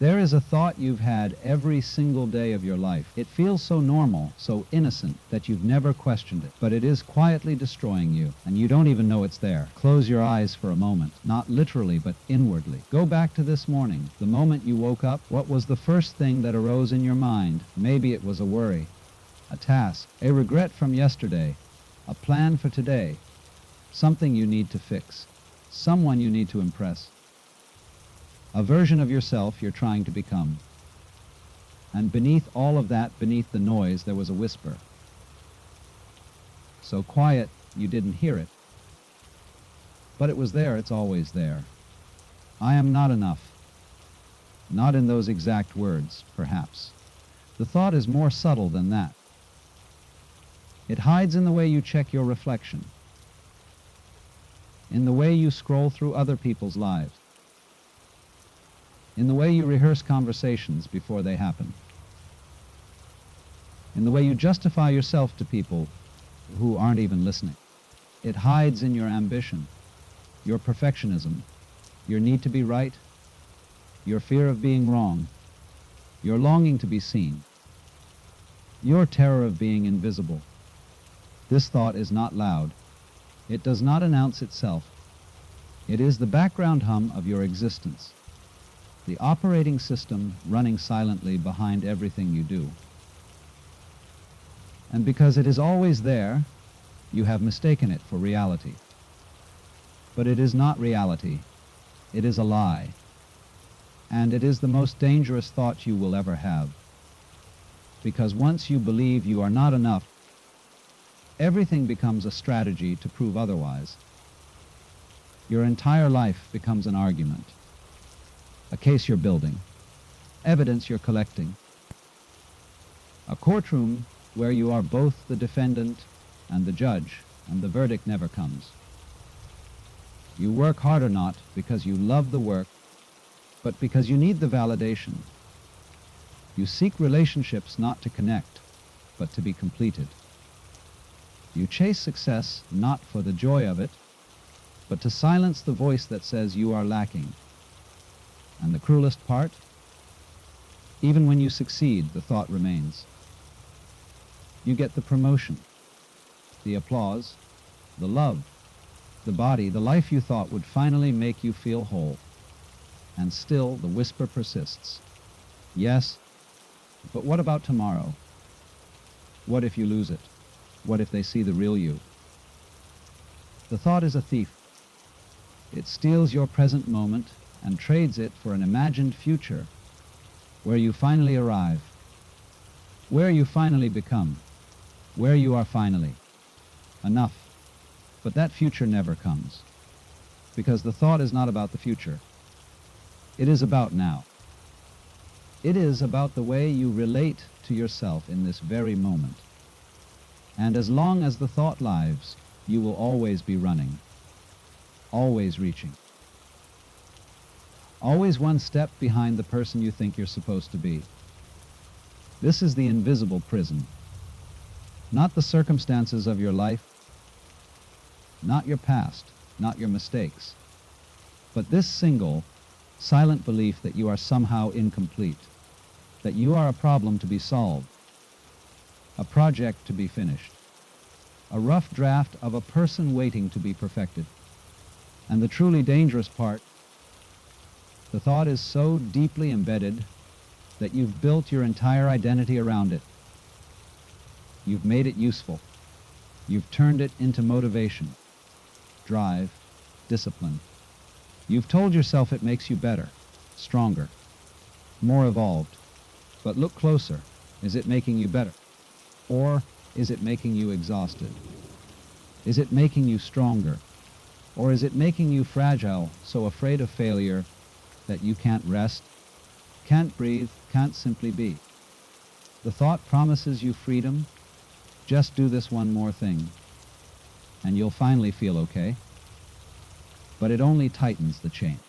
There is a thought you've had every single day of your life. It feels so normal, so innocent, that you've never questioned it. But it is quietly destroying you, and you don't even know it's there. Close your eyes for a moment, not literally, but inwardly. Go back to this morning, the moment you woke up. What was the first thing that arose in your mind? Maybe it was a worry, a task, a regret from yesterday, a plan for today, something you need to fix, someone you need to impress, a version of yourself you're trying to become. And beneath all of that, beneath the noise, there was a whisper. So quiet you didn't hear it. But it was there, it's always there. I am not enough. Not in those exact words, perhaps. The thought is more subtle than that. It hides in the way you check your reflection, in the way you scroll through other people's lives, in the way you rehearse conversations before they happen, in the way you justify yourself to people who aren't even listening. It hides in your ambition, your perfectionism, your need to be right, your fear of being wrong, your longing to be seen, your terror of being invisible. This thought is not loud. It does not announce itself. It is the background hum of your existence, the operating system running silently behind everything you do. And because it is always there, you have mistaken it for reality. But it is not reality. It is a lie. And it is the most dangerous thought you will ever have. Because once you believe you are not enough, everything becomes a strategy to prove otherwise. Your entire life becomes an argument, a case you're building, evidence you're collecting, a courtroom where you are both the defendant and the judge, and the verdict never comes. You work hard or not because you love the work, but because you need the validation. You seek relationships not to connect, but to be completed. You chase success not for the joy of it, but to silence the voice that says you are lacking. And the cruelest part? Even when you succeed, the thought remains. You get the promotion, the applause, the love, the body, the life you thought would finally make you feel whole. And still the whisper persists. Yes, but what about tomorrow? What if you lose it? What if they see the real you? The thought is a thief. It steals your present moment and trades it for an imagined future where you finally arrive, where you finally become, where you are finally enough. But that future never comes, because the thought is not about the future. It is about now. It is about the way you relate to yourself in this very moment. And as long as the thought lives, you will always be running, always reaching, always one step behind the person you think you're supposed to be. This is the invisible prison. Not the circumstances of your life, not your past, not your mistakes, but this single, silent belief that you are somehow incomplete, that you are a problem to be solved, a project to be finished, a rough draft of a person waiting to be perfected. And the truly dangerous part, the thought is so deeply embedded that you've built your entire identity around it. You've made it useful. You've turned it into motivation, drive, discipline. You've told yourself it makes you better, stronger, more evolved. But look closer. Is it making you better? Or is it making you exhausted? Is it making you stronger? Or is it making you fragile, so afraid of failure that you can't rest, can't breathe, can't simply be? The thought promises you freedom. Just do this one more thing, and you'll finally feel okay. But it only tightens the chain.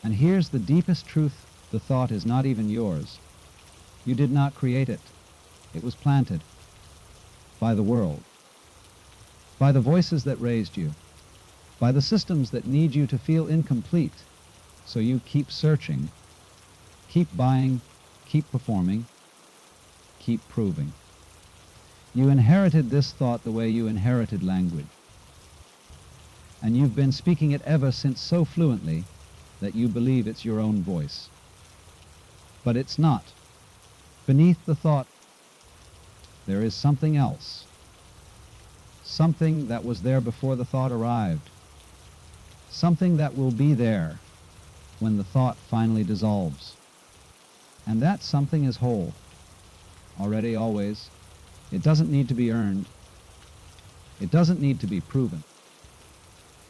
And here's the deepest truth: the thought is not even yours. You did not create it. It was planted by the world, by the voices that raised you, by the systems that need you to feel incomplete, so you keep searching, Keep buying, keep performing, keep proving. You inherited this thought the way you inherited language. And you've been speaking it ever since so fluently that you believe it's your own voice. But it's not. Beneath the thought, there is something else. Something that was there before the thought arrived. Something that will be there when the thought finally dissolves. And that something is whole. Already, always. It doesn't need to be earned. It doesn't need to be proven.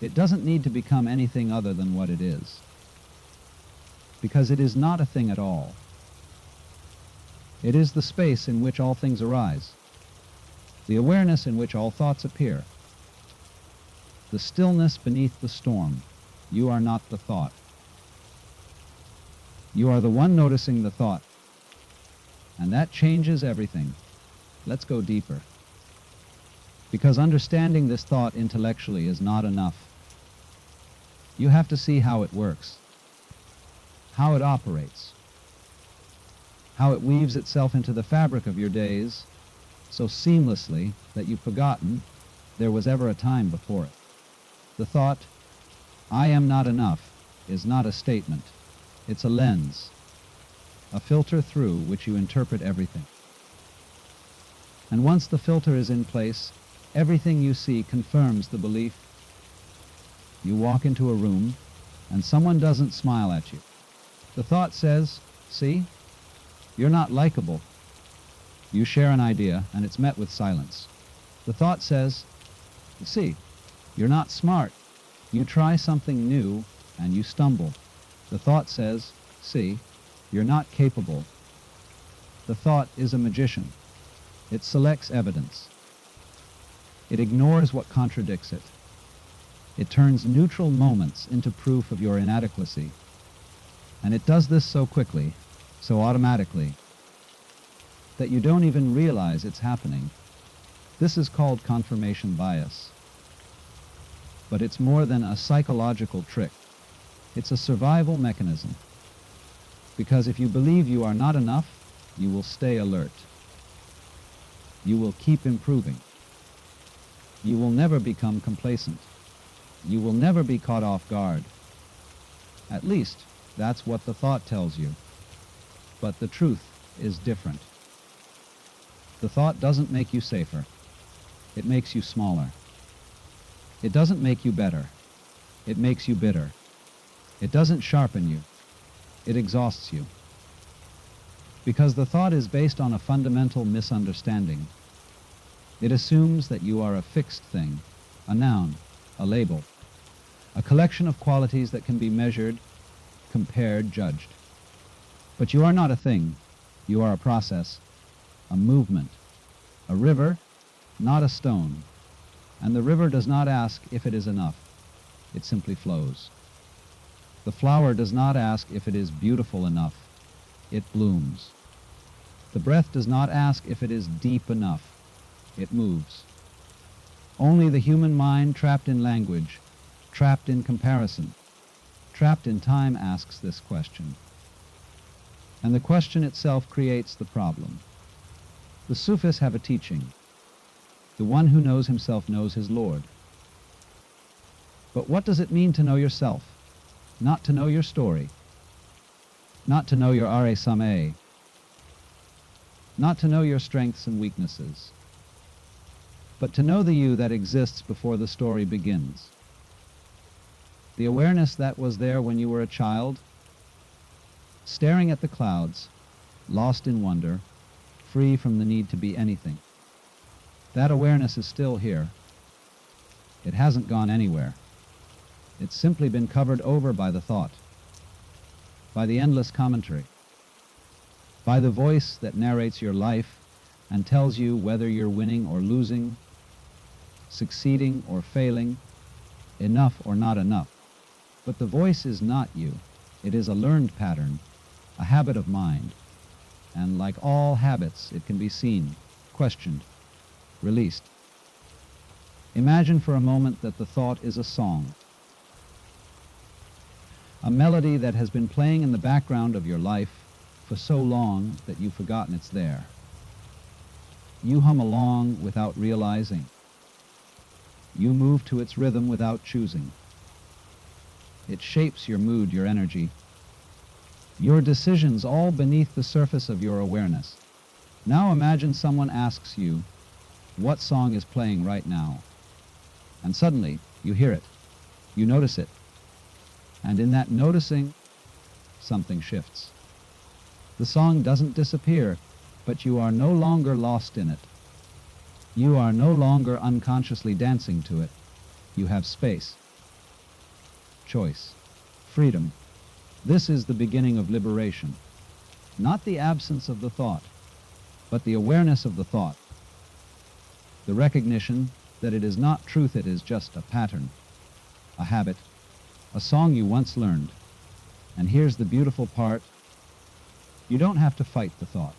It doesn't need to become anything other than what it is. Because it is not a thing at all. It is the space in which all things arise, the awareness in which all thoughts appear, the stillness beneath the storm. You are not the thought. You are the one noticing the thought, and that changes everything. Let's go deeper. Because understanding this thought intellectually is not enough. You have to see how it works, how it operates, how it weaves itself into the fabric of your days so seamlessly that you've forgotten there was ever a time before it. The thought, I am not enough, is not a statement. It's a lens, a filter through which you interpret everything. And once the filter is in place, everything you see confirms the belief. You walk into a room, and someone doesn't smile at you. The thought says, see, you're not likable. You share an idea, and it's met with silence. The thought says, see, you're not smart. You try something new, and you stumble. The thought says, see, you're not capable. The thought is a magician. It selects evidence. It ignores what contradicts it. It turns neutral moments into proof of your inadequacy. And it does this so quickly, so automatically, that you don't even realize it's happening. This is called confirmation bias. But it's more than a psychological trick. It's a survival mechanism. Because if you believe you are not enough, you will stay alert. You will keep improving. You will never become complacent. You will never be caught off guard. At least, that's what the thought tells you. But the truth is different. The thought doesn't make you safer. It makes you smaller. It doesn't make you better. It makes you bitter. It doesn't sharpen you. It exhausts you. Because the thought is based on a fundamental misunderstanding. It assumes that you are a fixed thing, a noun, a label, a collection of qualities that can be measured, compared, judged. But you are not a thing. You are a process, a movement, a river, not a stone. And the river does not ask if it is enough. It simply flows. The flower does not ask if it is beautiful enough. It blooms. The breath does not ask if it is deep enough. It moves. Only the human mind trapped in language, trapped in comparison, trapped in time asks this question. And the question itself creates the problem. The Sufis have a teaching. The one who knows himself knows his Lord. But what does it mean to know yourself? Not to know your story. Not to know your Are-Samé. Not to know your strengths and weaknesses. But to know the you that exists before the story begins. The awareness that was there when you were a child, staring at the clouds, lost in wonder, free from the need to be anything. That awareness is still here. It hasn't gone anywhere. It's simply been covered over by the thought, by the endless commentary, by the voice that narrates your life and tells you whether you're winning or losing, succeeding or failing, enough or not enough. But the voice is not you. It is a learned pattern, a habit of mind. And like all habits, it can be seen, questioned, released. Imagine for a moment that the thought is a song, a melody that has been playing in the background of your life for so long that you've forgotten it's there. You hum along without realizing. You move to its rhythm without choosing. It shapes your mood, your energy, your decisions, all beneath the surface of your awareness. Now imagine someone asks you, what song is playing right now? And suddenly, you hear it. You notice it. And in that noticing, something shifts. The song doesn't disappear, but you are no longer lost in it. You are no longer unconsciously dancing to it. You have space, choice, freedom. This is the beginning of liberation. Not the absence of the thought, but the awareness of the thought. The recognition that it is not truth, it is just a pattern, a habit, a song you once learned. And here's the beautiful part. You don't have to fight the thought.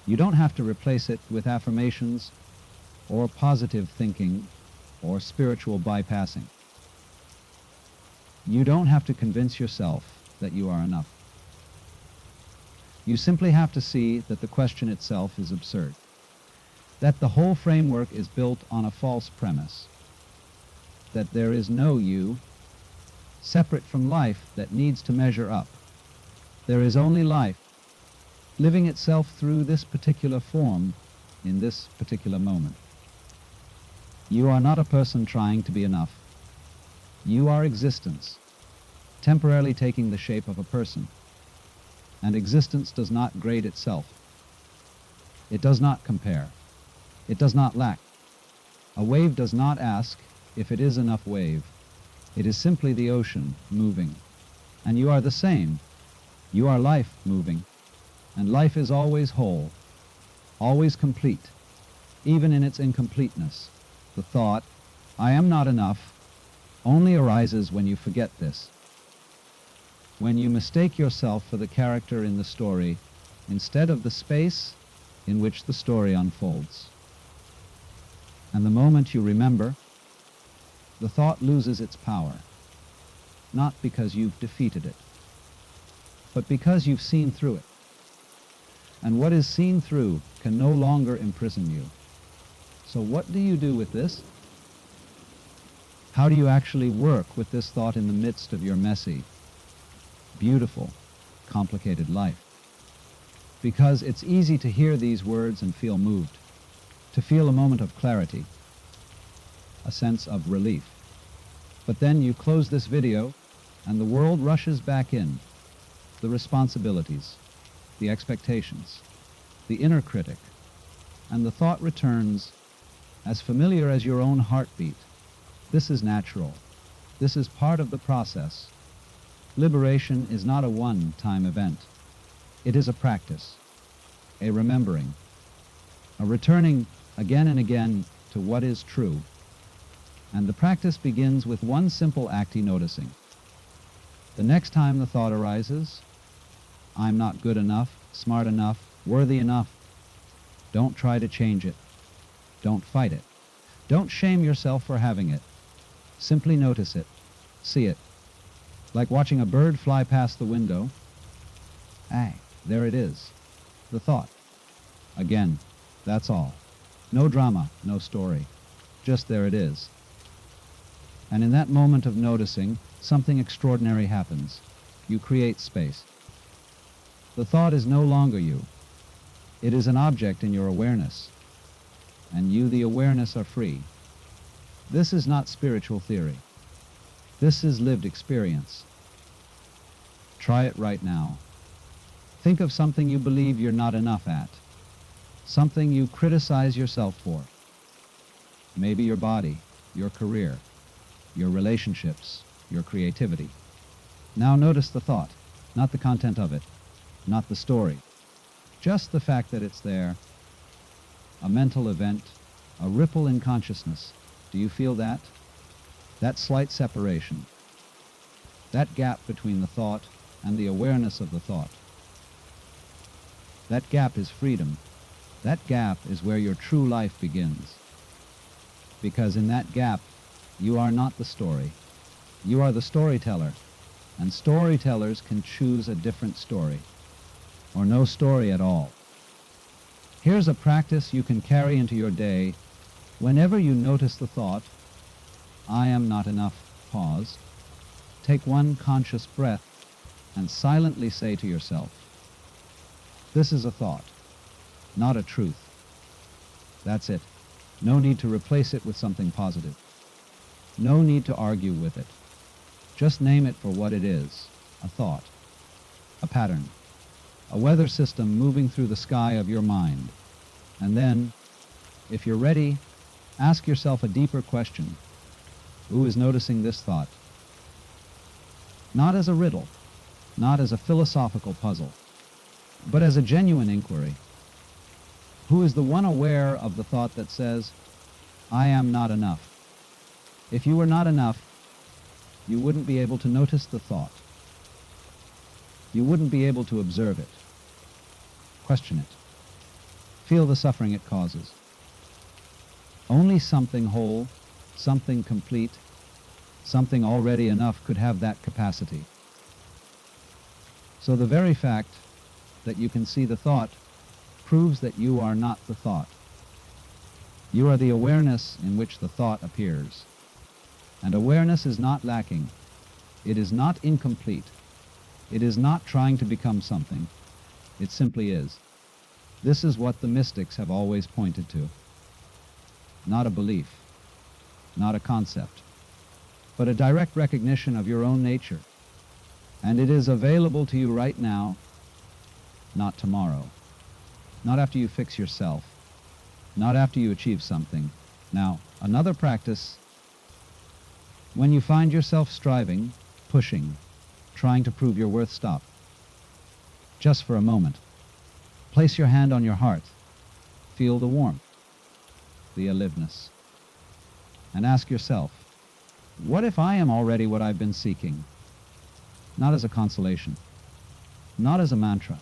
You don't have to replace it with affirmations or positive thinking or spiritual bypassing. You don't have to convince yourself that you are enough. You simply have to see that the question itself is absurd, that the whole framework is built on a false premise, that there is no you separate from life that needs to measure up. There is only life living itself through this particular form in this particular moment. You are not a person trying to be enough. You are existence, temporarily taking the shape of a person. And existence does not grade itself. It does not compare. It does not lack. A wave does not ask if it is enough wave. It is simply the ocean moving. And you are the same. You are life moving. And life is always whole, always complete, even in its incompleteness. The thought, I am not enough, only arises when you forget this. When you mistake yourself for the character in the story instead of the space in which the story unfolds. And the moment you remember, the thought loses its power, not because you've defeated it, but because you've seen through it. And what is seen through can no longer imprison you. So what do you do with this? How do you actually work with this thought in the midst of your messy, beautiful, complicated life? Because it's easy to hear these words and feel moved, to feel a moment of clarity, a sense of relief. But then you close this video and the world rushes back in. The responsibilities, the expectations, the inner critic, and the thought returns as familiar as your own heartbeat. This is natural. This is part of the process. Liberation is not a one-time event. It is a practice, a remembering, a returning again and again to what is true. And the practice begins with one simple act: noticing. The next time the thought arises, I'm not good enough, smart enough, worthy enough, don't try to change it. Don't fight it. Don't shame yourself for having it. Simply notice it. See it. Like watching a bird fly past the window. Ah, there it is. The thought. Again, that's all. No drama, no story. Just there it is. And in that moment of noticing, something extraordinary happens. You create space. The thought is no longer you. It is an object in your awareness. And you, the awareness, are free. This is not spiritual theory. This is lived experience. Try it right now. Think of something you believe you're not enough at. Something you criticize yourself for. Maybe your body, your career, your relationships, your creativity. Now notice the thought, not the content of it, not the story. Just the fact that it's there. A mental event, a ripple in consciousness. Do you feel that? That slight separation. That gap between the thought and the awareness of the thought. That gap is freedom. That gap is where your true life begins. Because in that gap, you are not the story. You are the storyteller. And storytellers can choose a different story. or no story at all. Here's a practice you can carry into your day. Whenever you notice the thought, I am not enough, pause, take one conscious breath, and silently say to yourself, this is a thought, not a truth. That's it. No need to replace it with something positive. No need to argue with it. Just name it for what it is, a thought, a pattern, a weather system moving through the sky of your mind. And then, if you're ready, ask yourself a deeper question. Who is noticing this thought? Not as a riddle, not as a philosophical puzzle, but as a genuine inquiry. Who is the one aware of the thought that says, I am not enough? If you were not enough, you wouldn't be able to notice the thought. You wouldn't be able to observe it. Question it. Feel the suffering it causes. Only something whole, something complete, something already enough could have that capacity. So the very fact that you can see the thought proves that you are not the thought. You are the awareness in which the thought appears. And awareness is not lacking. It is not incomplete. It is not trying to become something. It simply is. This is what the mystics have always pointed to. Not a belief, not a concept, but a direct recognition of your own nature. And it is available to you right now, not tomorrow, not after you fix yourself, not after you achieve something. Now, another practice. When you find yourself striving, pushing, trying to prove your worth, stop. Just for a moment. Place your hand on your heart. Feel the warmth, the aliveness. And ask yourself, what if I am already what I've been seeking? Not as a consolation, not as a mantra,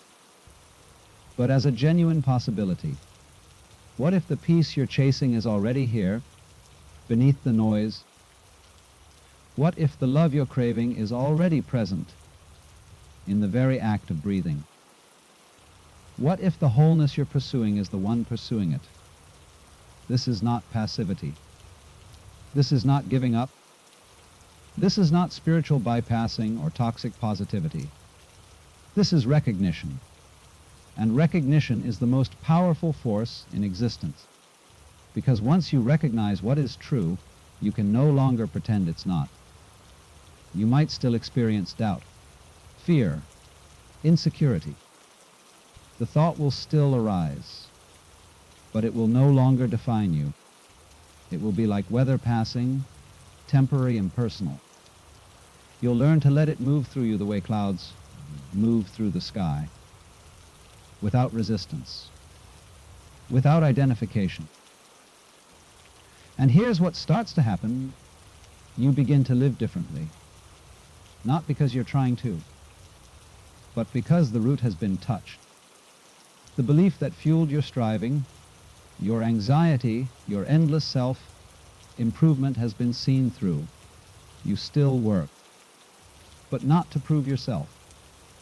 but as a genuine possibility. What if the peace you're chasing is already here, beneath the noise? What if the love you're craving is already present in the very act of breathing? What if the wholeness you're pursuing is the one pursuing it? This is not passivity. This is not giving up. This is not spiritual bypassing or toxic positivity. This is recognition. And recognition is the most powerful force in existence. Because once you recognize what is true, you can no longer pretend it's not. You might still experience doubt, fear, insecurity. The thought will still arise, but it will no longer define you. It will be like weather passing, temporary and personal. You'll learn to let it move through you the way clouds move through the sky, without resistance, without identification. And here's what starts to happen. You begin to live differently. Not because you're trying to, but because the root has been touched. The belief that fueled your striving, your anxiety, your endless self-improvement has been seen through. You still work, but not to prove yourself.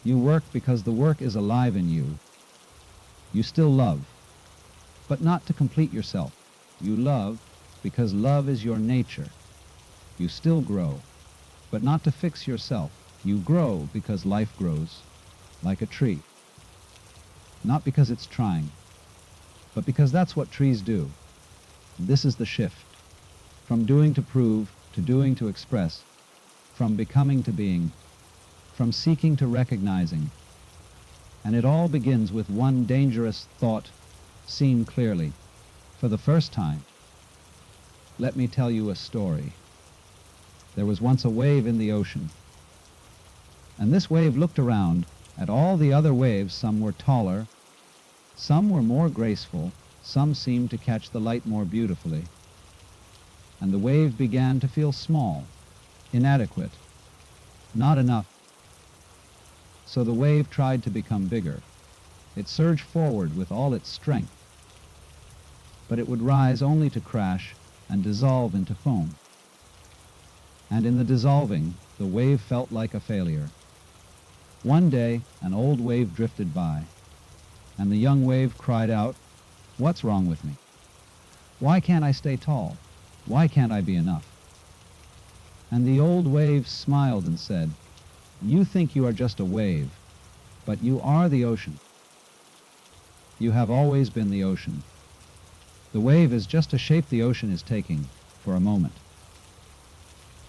You work because the work is alive in you. You still love, but not to complete yourself. You love because love is your nature. You still grow, but not to fix yourself. You grow because life grows, like a tree. Not because it's trying, but because that's what trees do. This is the shift. From doing to prove, to doing to express, from becoming to being, from seeking to recognizing. And it all begins with one dangerous thought seen clearly, for the first time. Let me tell you a story. There was once a wave in the ocean, and this wave looked around at all the other waves. Some were taller, some were more graceful, some seemed to catch the light more beautifully. And the wave began to feel small, inadequate, not enough. So the wave tried to become bigger. It surged forward with all its strength, but it would rise only to crash and dissolve into foam. And in the dissolving, the wave felt like a failure. One day, an old wave drifted by. And the young wave cried out, "What's wrong with me? Why can't I stay tall? Why can't I be enough?" And the old wave smiled and said, "You think you are just a wave, but you are the ocean. You have always been the ocean. The wave is just a shape the ocean is taking for a moment.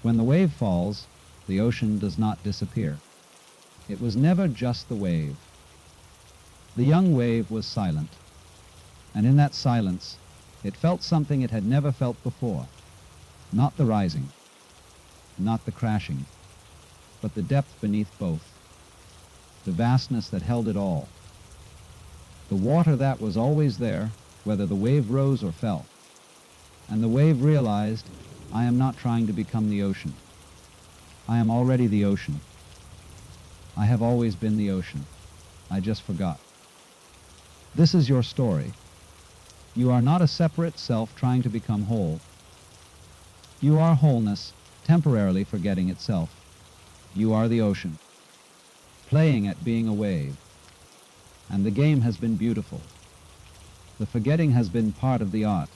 When the wave falls, the ocean does not disappear. It was never just the wave." The young wave was silent, and in that silence it felt something it had never felt before. Not the rising, not the crashing, but the depth beneath both, the vastness that held it all. The water that was always there, whether the wave rose or fell. And the wave realized, I am not trying to become the ocean. I am already the ocean. I have always been the ocean. I just forgot. This is your story. You are not a separate self trying to become whole. You are wholeness, temporarily forgetting itself. You are the ocean, playing at being a wave. And the game has been beautiful. The forgetting has been part of the art.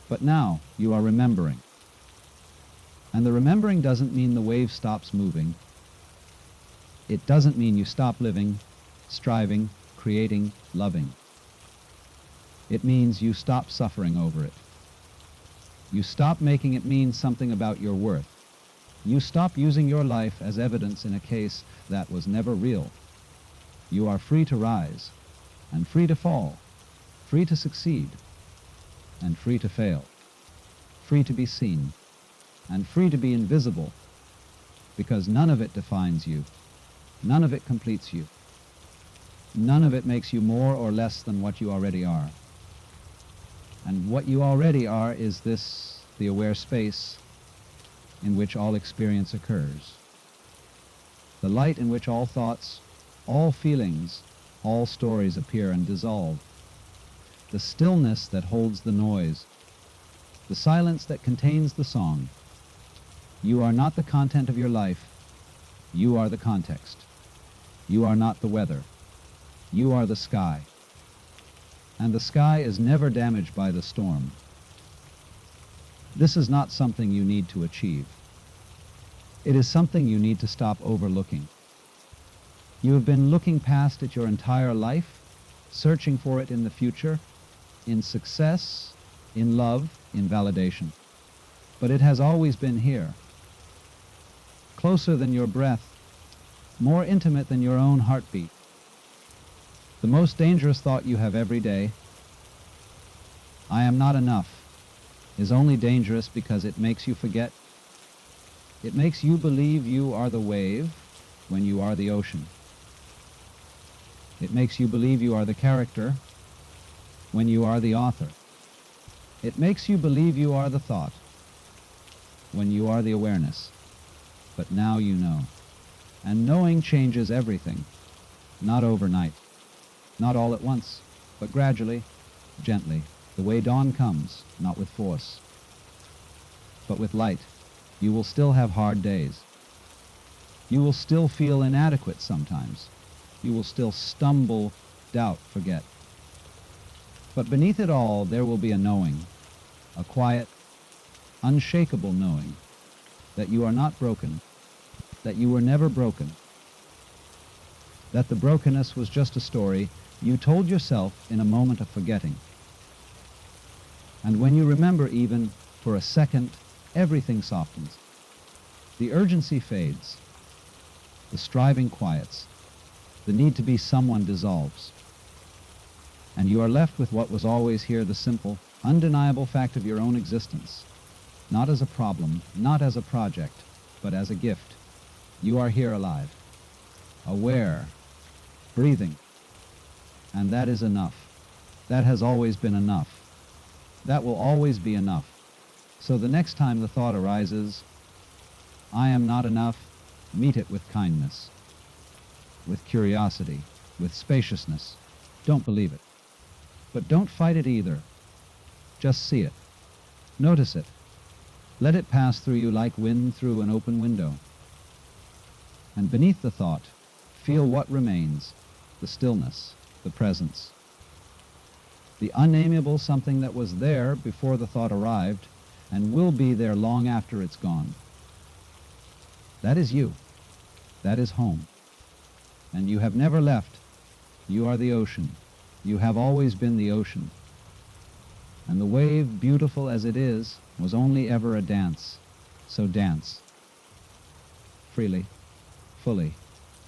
But now you are remembering. And the remembering doesn't mean the wave stops moving. It doesn't mean you stop living, striving, creating, loving. It means you stop suffering over it. You stop making it mean something about your worth. You stop using your life as evidence in a case that was never real. You are free to rise, and free to fall, free to succeed, and free to fail, free to be seen, and free to be invisible, because none of it defines you, none of it completes you, none of it makes you more or less than what you already are. And what you already are is this, the aware space in which all experience occurs, the light in which all thoughts, all feelings, all stories appear and dissolve, the stillness that holds the noise, the silence that contains the song. You are not the content of your life. You are the context. You are not the weather. You are the sky. And the sky is never damaged by the storm. This is not something you need to achieve. It is something you need to stop overlooking. You have been looking past it your entire life, searching for it in the future, in success, in love, in validation. But it has always been here, closer than your breath, more intimate than your own heartbeat. The most dangerous thought you have every day, I am not enough, is only dangerous because it makes you forget. It makes you believe you are the wave when you are the ocean. It makes you believe you are the character when you are the author. It makes you believe you are the thought when you are the awareness. But now you know. And knowing changes everything, not overnight, not all at once, but gradually, gently, the way dawn comes, not with force, but with light. You will still have hard days. You will still feel inadequate sometimes. You will still stumble, doubt, forget. But beneath it all, there will be a knowing, a quiet, unshakable knowing that you are not broken, that you were never broken, that the brokenness was just a story you told yourself in a moment of forgetting. And when you remember even for a second, everything softens. The urgency fades. The striving quiets. The need to be someone dissolves. And you are left with what was always here, the simple, undeniable fact of your own existence. Not as a problem, not as a project, but as a gift. You are here alive, aware, breathing. And that is enough. That has always been enough. That will always be enough. So the next time the thought arises, I am not enough, meet it with kindness, with curiosity, with spaciousness. Don't believe it. But don't fight it either. Just see it. Notice it. Let it pass through you like wind through an open window. And beneath the thought, feel what remains, the stillness, the presence. The unnameable something that was there before the thought arrived and will be there long after it's gone. That is you. That is home. And you have never left. You are the ocean. You have always been the ocean. And the wave, beautiful as it is, was only ever a dance. So dance. Freely, fully,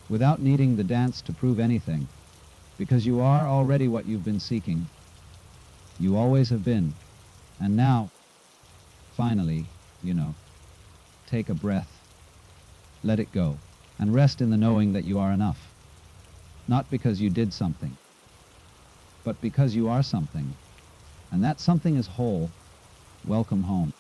without needing the dance to prove anything, because you are already what you've been seeking. You always have been. And now, finally, take a breath. Let it go, and rest in the knowing that you are enough. Not because you did something, but because you are something. And that something is whole. Welcome home.